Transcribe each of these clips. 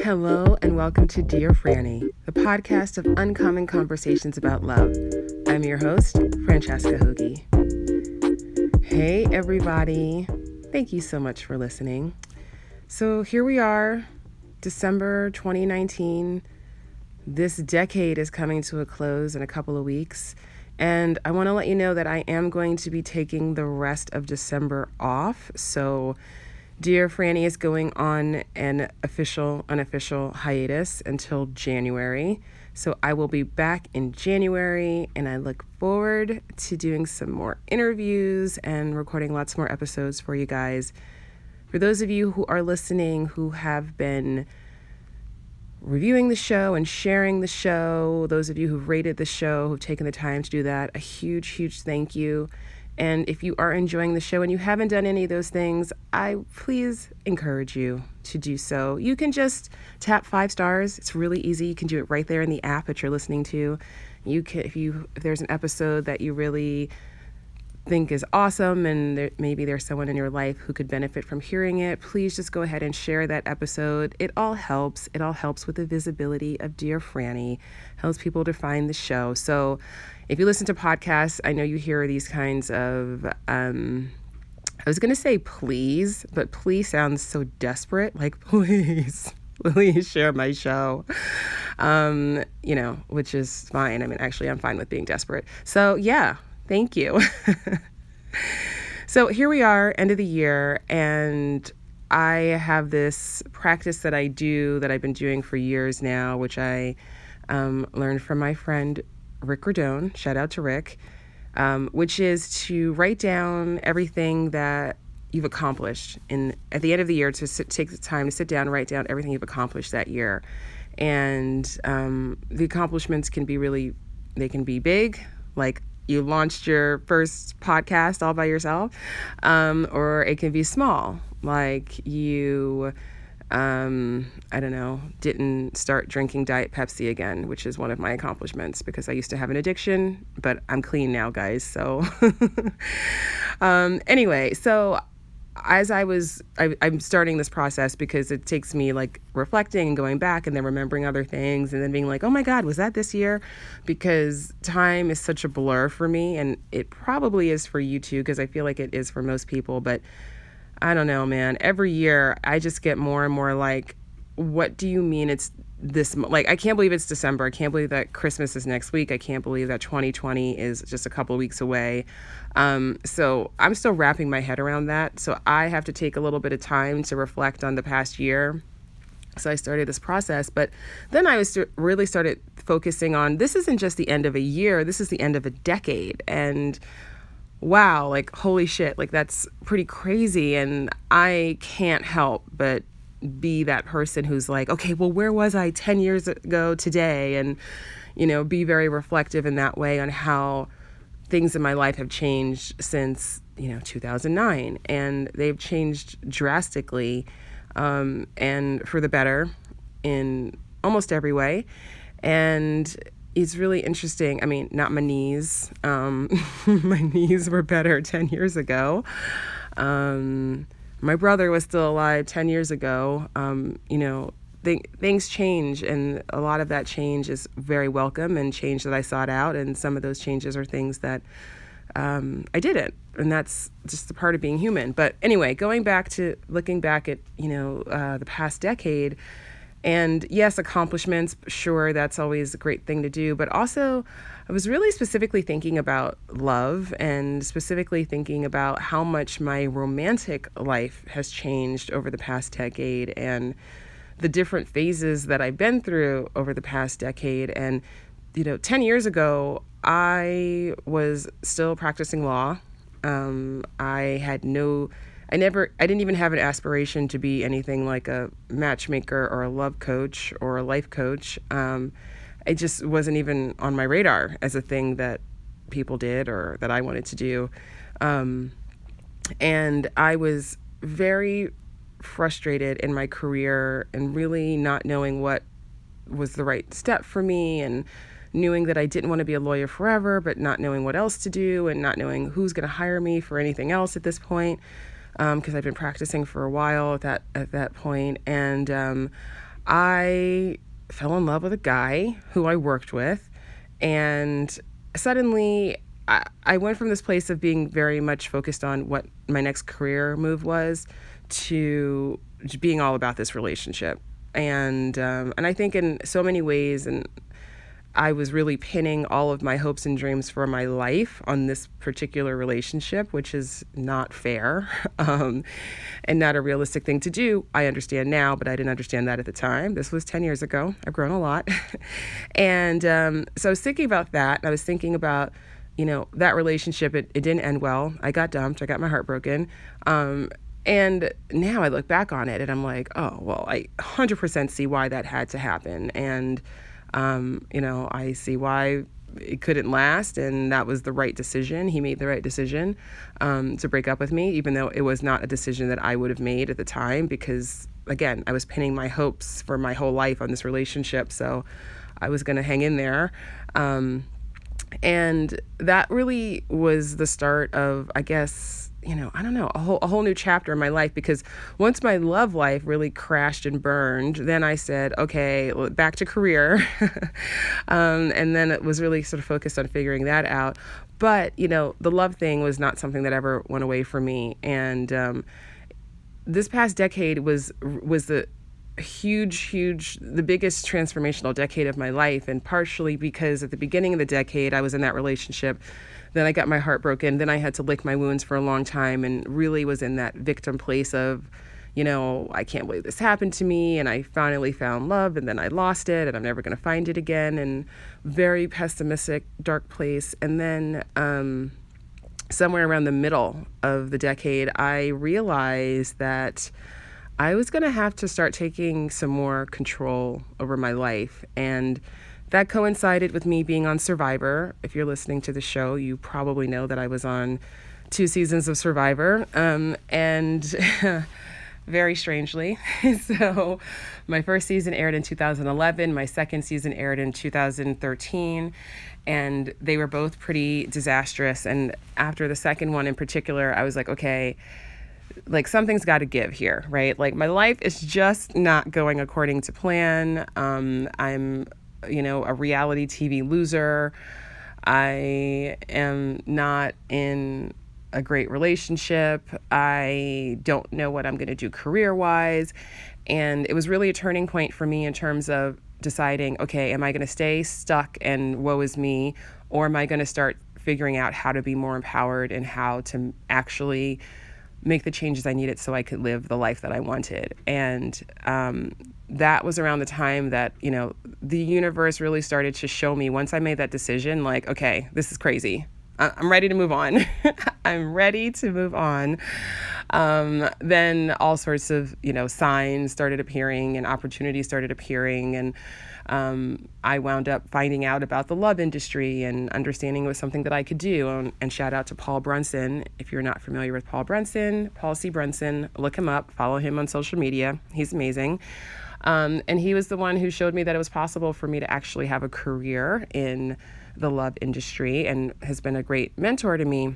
Hello and welcome to Dear Franny, the podcast of uncommon conversations about love. I'm your host, Francesca Hogi. Hey everybody, thank you so much for listening. So here we are, December 2019. This decade is coming to a close in a couple of weeks, and I want to let you know that I am going to be taking the rest of December off. So Dear Franny is going on an unofficial hiatus until January. So I will be back in January, and I look forward to doing some more interviews and recording lots more episodes for you guys. For those of you who are listening who have been reviewing the show and sharing the show, those of you who've rated the show, who've taken the time to do that, a huge thank you. And if you are enjoying the show and you haven't done any of those things, I please encourage you to do so. You can just tap 5 stars. It's really easy. You can do it right there in the app that you're listening to. You can, if there's an episode that you really think is awesome and maybe there's someone in your life who could benefit from hearing it, please just go ahead and share that episode. It all helps. It all helps with the visibility of Dear Franny, helps people to find the show. So if you listen to podcasts, I know you hear these kinds of, I was going to say please, but please sounds so desperate, like please share my show, which is fine. I mean, actually, I'm fine with being desperate. So yeah, thank you. So here we are, end of the year, and I have this practice that I do that I've been doing for years now, which I learned from my friend Rick Redone, shout out to Rick, which is to write down everything that you've accomplished at the end of the year, to take the time to sit down and write down everything you've accomplished that year. And the accomplishments can be big, like you launched your first podcast all by yourself, or it can be small, like you didn't start drinking Diet Pepsi again, which is one of my accomplishments because I used to have an addiction, but I'm clean now, guys. So anyway, so as I'm starting this process because it takes me like reflecting and going back and then remembering other things and then being like, oh my God, was that this year? Because time is such a blur for me, and it probably is for you too, because I feel like it is for most people, but I don't know, man. Every year I just get more and more like, what do you mean it's this? Like, I can't believe it's December. I can't believe that Christmas is next week. I can't believe that 2020 is just a couple of weeks away. So I'm still wrapping my head around that. So I have to take a little bit of time to reflect on the past year. So I started this process, but then I really started focusing on, this isn't just the end of a year. This is the end of a decade. And wow, like, holy shit, like, that's pretty crazy. And I can't help but be that person who's like, okay, well, where was I 10 years ago today? And, be very reflective in that way on how things in my life have changed since, 2009. And they've changed drastically, and for the better in almost every way. And it's really interesting. I mean, not my knees. My knees were better 10 years ago. My brother was still alive 10 years ago. Things change, and a lot of that change is very welcome and change that I sought out. And some of those changes are things that I didn't. And that's just the part of being human. But anyway, looking back at, the past decade, and yes, accomplishments, sure, that's always a great thing to do. But also, I was really specifically thinking about love, and specifically thinking about how much my romantic life has changed over the past decade, and the different phases that I've been through over the past decade. And, 10 years ago, I was still practicing law. I didn't even have an aspiration to be anything like a matchmaker or a love coach or a life coach. It just wasn't even on my radar as a thing that people did or that I wanted to do. And I was very frustrated in my career and really not knowing what was the right step for me, and knowing that I didn't want to be a lawyer forever, but not knowing what else to do, and not knowing who's going to hire me for anything else at this point. Because I've been practicing for a while at that point. And I fell in love with a guy who I worked with, and suddenly I went from this place of being very much focused on what my next career move was to being all about this relationship. And I think in so many ways, and I was really pinning all of my hopes and dreams for my life on this particular relationship, which is not fair and not a realistic thing to do. I understand now, but I didn't understand that at the time. This was 10 years ago. I've grown a lot. And so I was thinking about that. And I was thinking about, that relationship. It didn't end well. I got dumped. I got my heart broken. And now I look back on it and I'm like, oh, well, I 100% see why that had to happen. And I see why it couldn't last, and that was the right decision. He made the right decision to break up with me, even though it was not a decision that I would have made at the time, because, again, I was pinning my hopes for my whole life on this relationship, so I was going to hang in there. And that really was the start of, I guess, I don't know, a whole new chapter in my life, because once my love life really crashed and burned, then I said, okay, back to career. And then it was really sort of focused on figuring that out. But, the love thing was not something that ever went away from me. And this past decade was the the biggest transformational decade of my life. And partially because at the beginning of the decade, I was in that relationship. Then I got my heart broken. Then I had to lick my wounds for a long time and really was in that victim place of, I can't believe this happened to me. And I finally found love, and then I lost it, and I'm never going to find it again. And very pessimistic, dark place. And then somewhere around the middle of the decade, I realized that I was going to have to start taking some more control over my life. And that coincided with me being on Survivor. If you're listening to the show, you probably know that I was on 2 seasons of Survivor. And very strangely, so my first season aired in 2011. My second season aired in 2013. And they were both pretty disastrous. And after the second one in particular, I was like, okay, like something's got to give here, right? Like my life is just not going according to plan. I'm a reality TV loser. I am not in a great relationship. I don't know what I'm going to do career-wise. And it was really a turning point for me in terms of deciding, okay, am I going to stay stuck and woe is me, or am I going to start figuring out how to be more empowered and how to actually make the changes I needed so I could live the life that I wanted. And that was around the time that, the universe really started to show me, once I made that decision, like, okay, this is crazy. I'm ready to move on. I'm ready to move on. Then all sorts of, signs started appearing and opportunities started appearing. And I wound up finding out about the love industry and understanding it was something that I could do. And shout out to Paul Brunson. If you're not familiar with Paul C. Brunson, look him up, follow him on social media. He's amazing. And he was the one who showed me that it was possible for me to actually have a career in the love industry and has been a great mentor to me.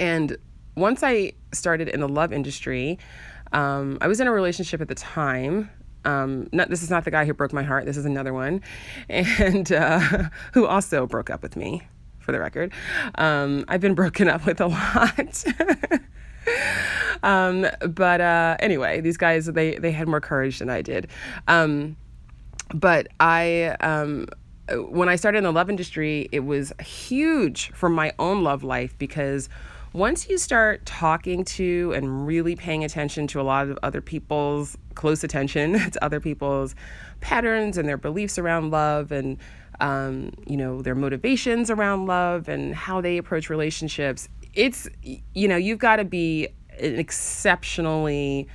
And once I started in the love industry, I was in a relationship at the time. This is not the guy who broke my heart. This is another one, and who also broke up with me, for the record. I've been broken up with a lot. But anyway, these guys, they had more courage than I did. But when I started in the love industry, it was huge for my own love life, because once you start talking to and really paying attention to a lot of other people's close attention to other people's patterns and their beliefs around love and, their motivations around love and how they approach relationships, it's, you've got to be an exceptionally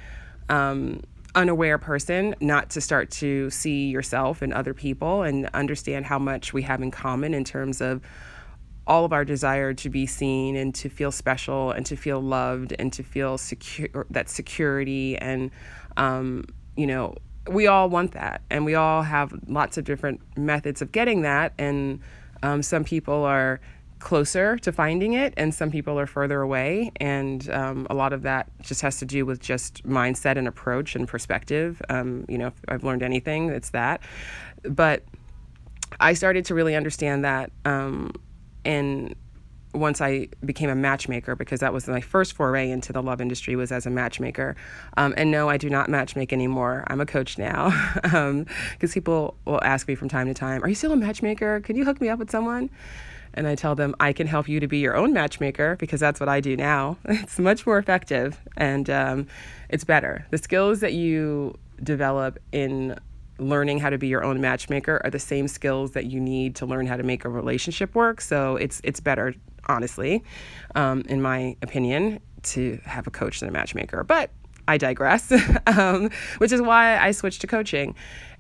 unaware person not to start to see yourself and other people and understand how much we have in common in terms of all of our desire to be seen and to feel special and to feel loved and to feel secure, that security. And, we all want that, and we all have lots of different methods of getting that. And some people are closer to finding it, and some people are further away. And a lot of that just has to do with just mindset and approach and perspective. If I've learned anything, it's that. But I started to really understand that, and once I became a matchmaker, because that was my first foray into the love industry, was as a matchmaker. And no, I do not matchmake anymore. I'm a coach now, because people will ask me from time to time, "Are you still a matchmaker? Can you hook me up with someone?" And I tell them, I can help you to be your own matchmaker, because that's what I do now. It's much more effective, and it's better. The skills that you develop in learning how to be your own matchmaker are the same skills that you need to learn how to make a relationship work. So it's better, honestly, in my opinion, to have a coach than a matchmaker. But I digress, which is why I switched to coaching.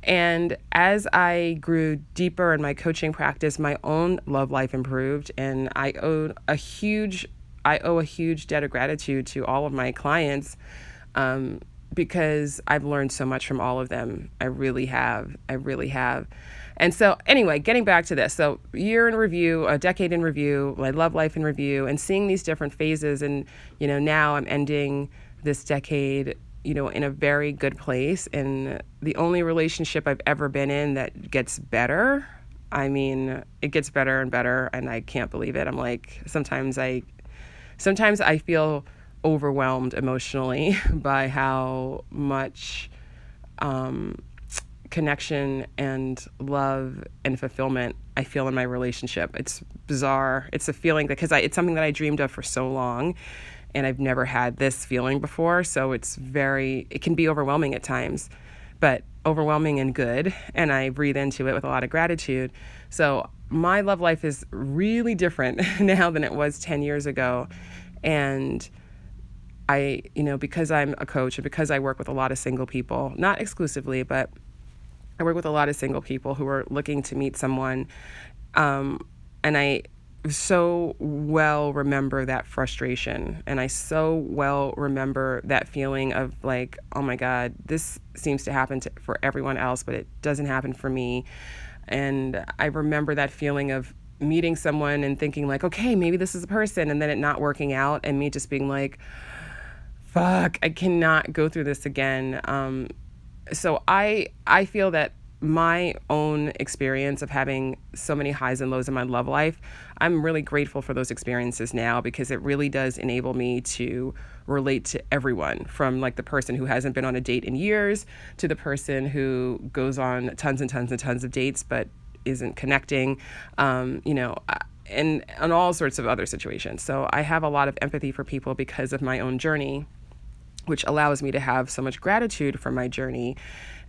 And as I grew deeper in my coaching practice, my own love life improved, and I owe a huge debt of gratitude to all of my clients, because I've learned so much from all of them. I really have. And so anyway, getting back to this. So year in review, a decade in review, my love life in review, and seeing these different phases. And, now I'm ending this decade, in a very good place. And the only relationship I've ever been in that gets better. I mean, it gets better and better, and I can't believe it. I'm like, sometimes I feel overwhelmed emotionally by how much connection and love and fulfillment I feel in my relationship. It's bizarre. It's a feeling because it's something that I dreamed of for so long, and I've never had this feeling before. So it can be overwhelming at times, but overwhelming and good. And I breathe into it with a lot of gratitude. So my love life is really different now than it was 10 years ago. And I, because I'm a coach and because I work with a lot of single people, not exclusively, but I work with a lot of single people who are looking to meet someone. And I so well remember that frustration. And I so well remember that feeling of like, oh my God, this seems to happen for everyone else, but it doesn't happen for me. And I remember that feeling of meeting someone and thinking like, okay, maybe this is a person, and then it not working out, and me just being like, fuck, I cannot go through this again. So I feel that my own experience of having so many highs and lows in my love life, I'm really grateful for those experiences now, because it really does enable me to relate to everyone, from like the person who hasn't been on a date in years to the person who goes on tons and tons and tons of dates but isn't connecting, and all sorts of other situations. So I have a lot of empathy for people because of my own journey, which allows me to have so much gratitude for my journey.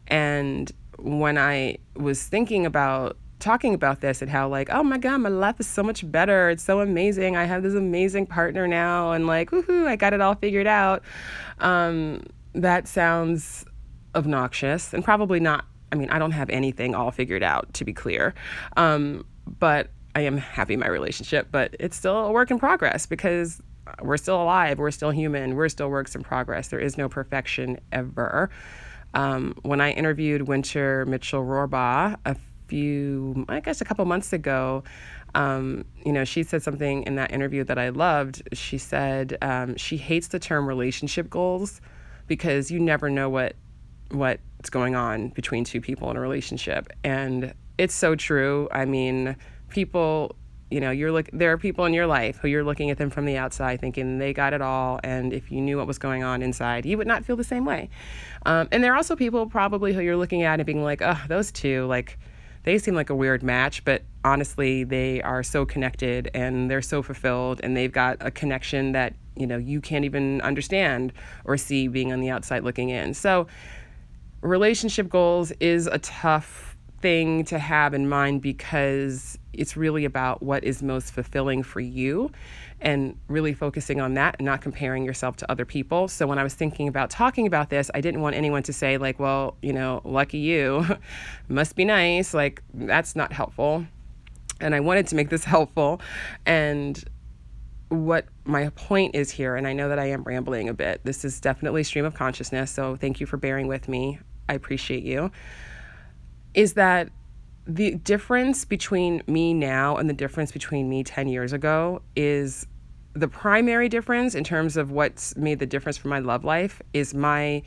And when I was thinking about talking about this and how like, oh my God, my life is so much better. It's so amazing. I have this amazing partner now, and like, woohoo, I got it all figured out. That sounds obnoxious, and probably not. I mean, I don't have anything all figured out, to be clear. But I am happy in my relationship, but it's still a work in progress, because we're still alive. We're still human. We're still works in progress. There is no perfection ever. When I interviewed Winter Mitchell-Rohrbaugh a couple months ago, she said something in that interview that I loved. She said she hates the term relationship goals, because you never know what's going on between two people in a relationship. And it's so true. I mean, people, there are people in your life who you're looking at them from the outside thinking they got it all, and if you knew what was going on inside, you would not feel the same way. And there are also people probably who you're looking at and being like, oh, those two, like, they seem like a weird match, but honestly, they are so connected and they're so fulfilled, and they've got a connection that, you can't even understand or see being on the outside looking in. So relationship goals is a tough thing to have in mind, because it's really about what is most fulfilling for you, and really focusing on that and not comparing yourself to other people. So when I was thinking about talking about this, I didn't want anyone to say like, well, lucky you, must be nice. Like, that's not helpful. And I wanted to make this helpful. And what my point is here, and I know that I am rambling a bit, this is definitely stream of consciousness, so thank you for bearing with me. I appreciate you. Is that the difference between me now and the difference between me 10 years ago is the primary difference in terms of what's made the difference for my love life is the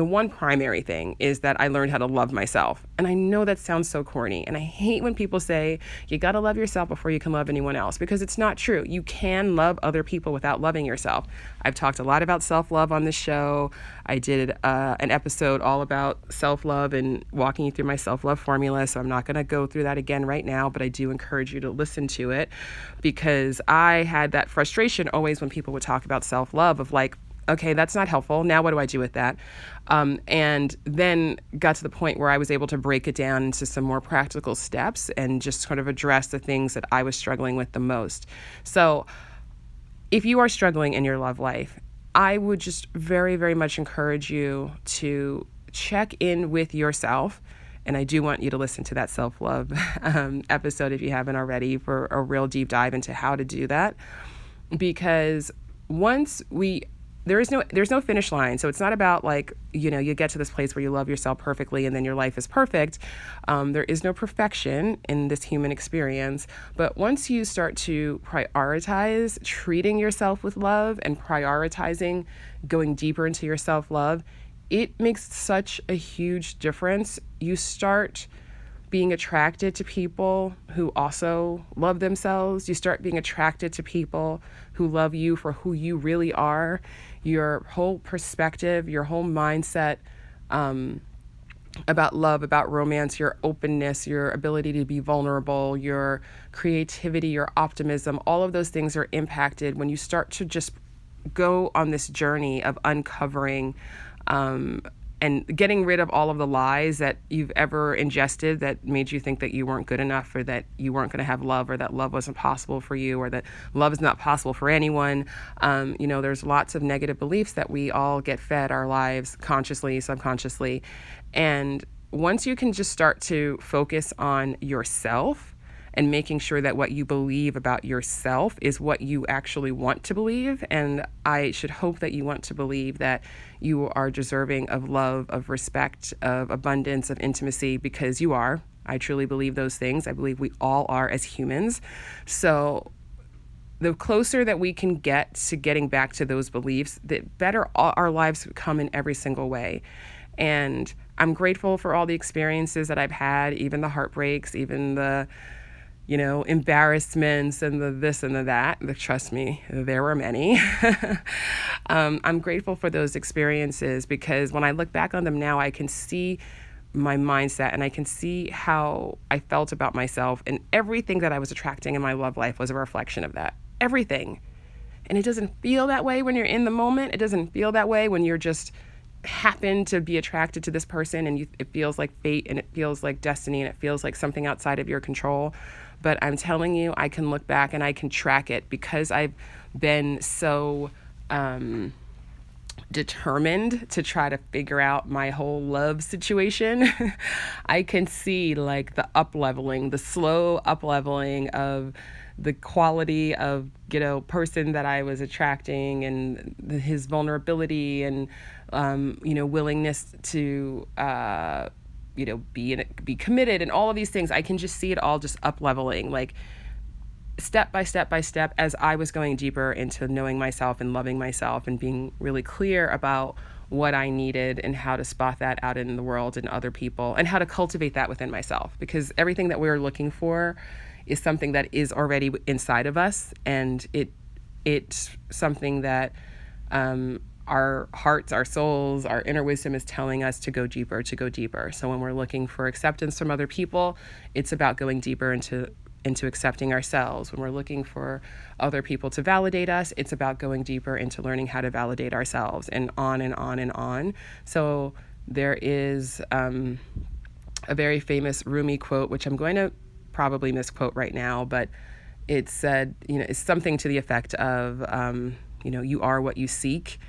one primary thing is that I learned how to love myself. And I know that sounds so corny. And I hate when people say, you got to love yourself before you can love anyone else, because it's not true. You can love other people without loving yourself. I've talked a lot about self-love on this show. I did an episode all about self-love and walking you through my self-love formula. So I'm not going to go through that again right now, but I do encourage you to listen to it, because I had that frustration always when people would talk about self-love of like, okay, that's not helpful. Now what do I do with that? And then got to the point where I was able to break it down into some more practical steps and just sort of address the things that I was struggling with the most. So if you are struggling in your love life, I would just very, very much encourage you to check in with yourself. And I do want you to listen to that self-love episode if you haven't already, for a real deep dive into how to do that. Because there's no finish line. So it's not about like, you get to this place where you love yourself perfectly and then your life is perfect. There is no perfection in this human experience. But once you start to prioritize treating yourself with love and prioritizing going deeper into your self-love, it makes such a huge difference. You start being attracted to people who also love themselves. You start being attracted to people who love you for who you really are. Your whole perspective, your whole mindset about love, about romance, your openness, your ability to be vulnerable, your creativity, your optimism, all of those things are impacted when you start to just go on this journey of uncovering and getting rid of all of the lies that you've ever ingested that made you think that you weren't good enough, or that you weren't going to have love, or that love wasn't possible for you, or that love is not possible for anyone. There's lots of negative beliefs that we all get fed our lives consciously, subconsciously. And once you can just start to focus on yourself and making sure that what you believe about yourself is what you actually want to believe. And I should hope that you want to believe that you are deserving of love, of respect, of abundance, of intimacy, because you are. I truly believe those things. I believe we all are as humans. So the closer that we can get to getting back to those beliefs, the better our lives become in every single way. And I'm grateful for all the experiences that I've had, even the heartbreaks, even the embarrassments and the this and the that. Trust me, there were many. I'm grateful for those experiences, because when I look back on them now, I can see my mindset and I can see how I felt about myself, and everything that I was attracting in my love life was a reflection of that. Everything. And it doesn't feel that way when you're in the moment. It doesn't feel that way when you're just happen to be attracted to this person, and it feels like fate, and it feels like destiny, and it feels like something outside of your control. But I'm telling you, I can look back and I can track it, because I've been so determined to try to figure out my whole love situation. I can see like the up-leveling, the slow up-leveling of the quality of, person that I was attracting, and his vulnerability and, willingness to, be committed, and all of these things. I can just see it all just up-leveling, like step by step by step, as I was going deeper into knowing myself and loving myself and being really clear about what I needed and how to spot that out in the world and other people, and how to cultivate that within myself, because everything that we're looking for is something that is already inside of us, and it's something that our hearts, our souls, our inner wisdom is telling us to go deeper, to go deeper. So when we're looking for acceptance from other people, it's about going deeper into accepting ourselves. When we're looking for other people to validate us, it's about going deeper into learning how to validate ourselves, and on and on and on. So there is a very famous Rumi quote, which I'm going to probably misquote right now, but it said, it's something to the effect of, you are what you seek,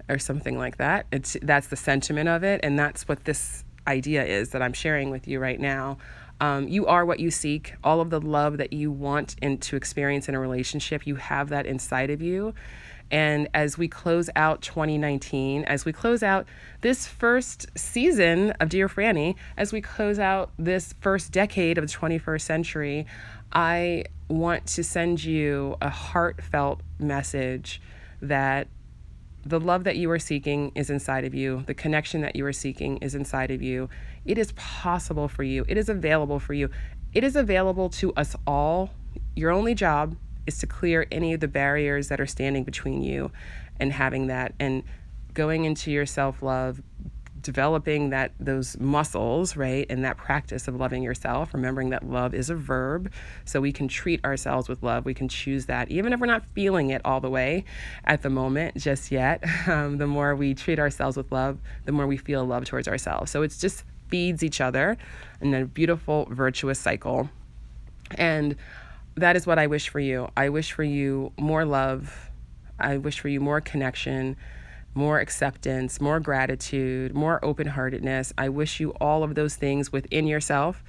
or something like that. That's the sentiment of it, and that's what this idea is that I'm sharing with you right now. You are what you seek. All of the love that you want to experience in a relationship, you have that inside of you. And as we close out 2019, as we close out this first season of Dear Franny, as we close out this first decade of the 21st century, I want to send you a heartfelt message that the love that you are seeking is inside of you. The connection that you are seeking is inside of you. It is possible for you. It is available for you. It is available to us all. Your only job is to clear any of the barriers that are standing between you and having that, and going into your self-love, developing those muscles, right? And that practice of loving yourself, remembering that love is a verb. So we can treat ourselves with love. We can choose that, even if we're not feeling it all the way at the moment, just yet. The more we treat ourselves with love, the more we feel love towards ourselves. So it's just feeds each other in a beautiful, virtuous cycle. And that is what I wish for you. I wish for you more love. I wish for you more connection, more acceptance, more gratitude, more open-heartedness. I wish you all of those things within yourself.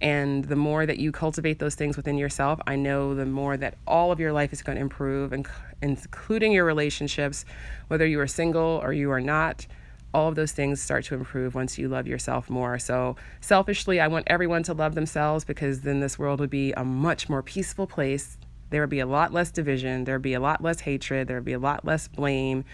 And the more that you cultivate those things within yourself, I know the more that all of your life is going to improve, including your relationships, whether you are single or you are not. All of those things start to improve once you love yourself more. So selfishly, I want everyone to love themselves, because then this world would be a much more peaceful place. There would be a lot less division. There would be a lot less hatred. There would be a lot less blame.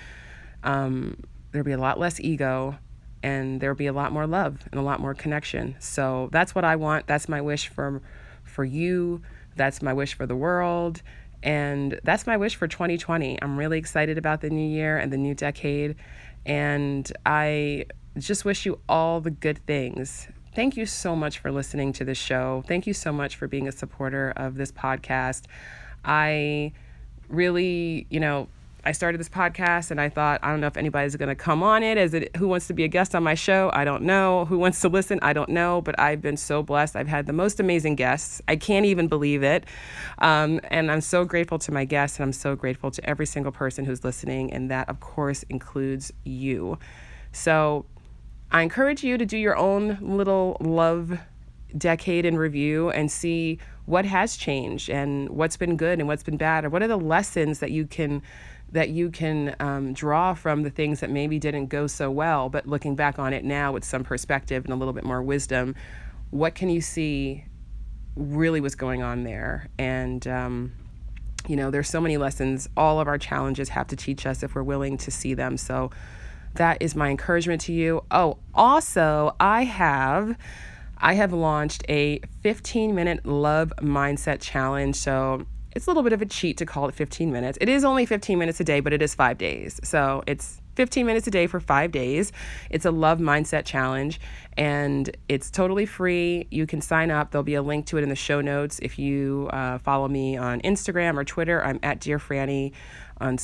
There'd be a lot less ego, and there'd be a lot more love and a lot more connection. So that's what I want. That's my wish for you. That's my wish for the world. And that's my wish for 2020. I'm really excited about the new year and the new decade. And I just wish you all the good things. Thank you so much for listening to this show. Thank you so much for being a supporter of this podcast. I really, I started this podcast and I thought, I don't know if anybody's going to come on it. Who wants to be a guest on my show? I don't know. Who wants to listen? I don't know. But I've been so blessed. I've had the most amazing guests. I can't even believe it. And I'm so grateful to my guests, and I'm so grateful to every single person who's listening. And that, of course, includes you. So I encourage you to do your own little love decade in review and see what has changed and what's been good and what's been bad, or what are the lessons that you can draw from the things that maybe didn't go so well, but looking back on it now with some perspective and a little bit more wisdom, what can you see really was going on there? And, there's so many lessons all of our challenges have to teach us if we're willing to see them. So that is my encouragement to you. Oh, also, I have launched a 15-minute love mindset challenge. So it's a little bit of a cheat to call it 15 minutes. It is only 15 minutes a day, but it is 5 days. So it's 15 minutes a day for 5 days. It's a love mindset challenge, and it's totally free. You can sign up. There'll be a link to it in the show notes. If you follow me on Instagram or Twitter, I'm at Dear Franny on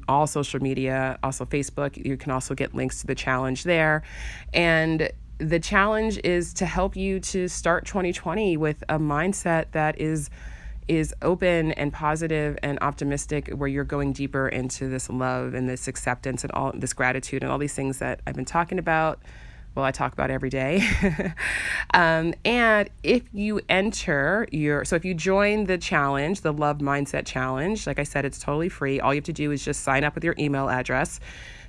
all social media, also Facebook. You can also get links to the challenge there. And the challenge is to help you to start 2020 with a mindset that is open and positive and optimistic, where you're going deeper into this love and this acceptance and all this gratitude and all these things that I've been talking about. Well, I talk about every day. And if you if you join the challenge, the Love Mindset Challenge, like I said, it's totally free. All you have to do is just sign up with your email address.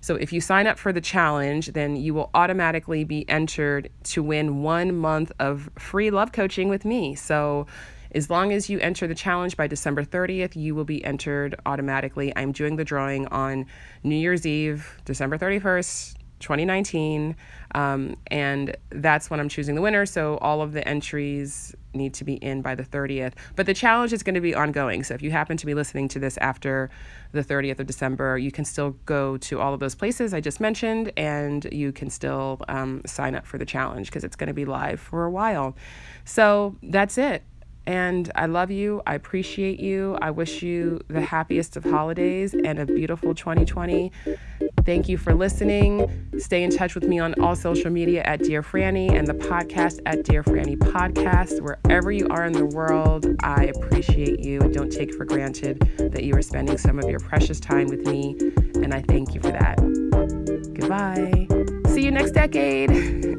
So if you sign up for the challenge, then you will automatically be entered to win 1 month of free love coaching with me. So as long as you enter the challenge by December 30th, you will be entered automatically. I'm doing the drawing on New Year's Eve, December 31st, 2019. And that's when I'm choosing the winner. So all of the entries need to be in by the 30th. But the challenge is going to be ongoing. So if you happen to be listening to this after the 30th of December, you can still go to all of those places I just mentioned, and you can still sign up for the challenge, because it's going to be live for a while. So that's it. And I love you. I appreciate you. I wish you the happiest of holidays and a beautiful 2020. Thank you for listening. Stay in touch with me on all social media at Dear Franny, and the podcast at Dear Franny Podcast. Wherever you are in the world, I appreciate you and don't take for granted that you are spending some of your precious time with me. And I thank you for that. Goodbye. See you next decade.